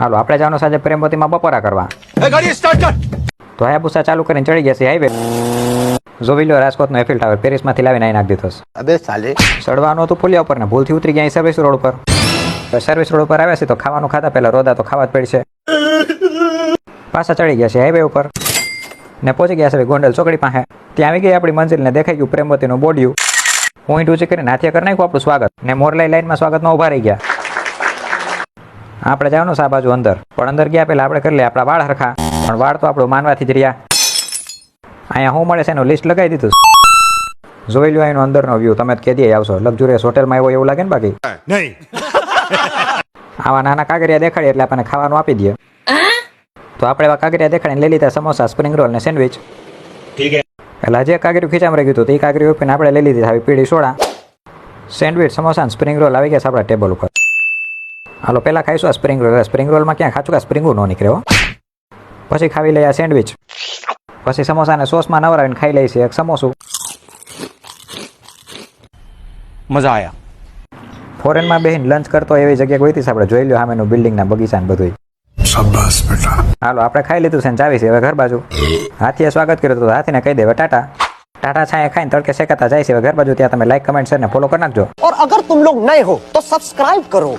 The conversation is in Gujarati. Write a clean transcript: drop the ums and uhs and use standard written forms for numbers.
હાલો આપણે જવાનું સાંજે પ્રેમવતીમાં બપોરા કરવા. ગાડી સ્ટાર્ટ કર. તો હાયાબુસા ચાલુ કરીને ચડી ગયા છે હાઈવે. જોઈ લો રાજકોટનો એફિલ ટાવર પેરિસમાંથી લાવીને અહીં નાખી દીધો છે. અબે સાલે ચડવાનું હતું પુલિયા ઉપર ને ભૂલથી ઉતરી ગયા સર્વિસ રોડ ઉપર. સર્વિસ રોડ ઉપર આવ્યા છે તો ખાવાનું ખાતા પહેલા રોદા તો ખાવા જ પડશે. પાછા ચડી ગયા છે હાઈવે ઉપર ને પહોંચી ગયા છે ગોંડલ ચોકડી પાસે. ત્યાં આવી ગઈ આપણી મંજિલને દેખાઈ ગયું પ્રેમવતીનું બોડિયું. પોઈન્ટ ઊંચી કરીને હાથિયા કરી નાખ્યું આપણું સ્વાગત ને મોરલાઈ લાઈનમાં સ્વાગતમાં ઉભા રહી ગયા. આપણે જવાનું છે આ બાજુ અંદર, પણ અંદર ગયા પહેલા આપણે કરી લઈએ આપણા વાળ હરખા. પણ વાળ તો આપણું માનવાથી જ રહ્યા. અહીંયા શું મળે છે એનું લિસ્ટ લગાવી દીધું. જોઈ લો એનો અંદરનો વ્યૂ. તમે કેદી આવશો લક્ઝુરિયસ હોટેલમાં આવ્યો એવું લાગે ને બાકી નહીં. આવા નાના કાગરિયા દેખાડીએ એટલે આપણને ખાવાનું આપી દે. તો આપણે એવા કાગરિયા દેખાડીને લઈ લીધા સમોસા, સ્પ્રિંગ રોલ ને સેન્ડવિચ. ઠીક હે. એટલે જે કાગરિયું ખીચામાં રહી ગયું હતું એ કાગરિયું ઉપીને આપણે લઈ લીધી આવી પીળી સોડા. સેન્ડવિચ, સમોસા અને સ્પ્રિંગ રોલ આવી ગયા છે આપણા ટેબલ ઉપર. હાલો પહેલાં ખાઈશું આ સ્પ્રિંગ રોલ. સ્પ્રિંગ રોલમાં ક્યાં ખાચું કે સ્પ્રિંગ ન નીકળે હો. પછી ખાવી લઈએ આ સેન્ડવિચ. પછી સમોસાને સોસમાં નવરાવીને ખાઈ લઈશું એક સમોસું. મજા આયા. ફોરેનમાં બેહીને લંચ કરતો એવી જગ્યા કોઈ હતી આપણે જોઈ લો સામેનું બિલ્ડિંગના બગીચા ને બધું. શાબાશ બેટા. હાલો આપણે ખાઈ લીધું છે ને ચાવી છે હવે ઘર બાજુ. હાથીએ સ્વાગત કર્યું હતું, હાથીને કહી દેવે ટાટા. ટાટા છાંયે ખાઈને તડકે શેકાતા જાય છે હવે ઘર બાજુ. ત્યાં તમે લાઈક, કમેન્ટ, શેર ને ફોલો કરી નાખજો. और अगर तुम लोग नए हो तो सब्सक्राइब करो।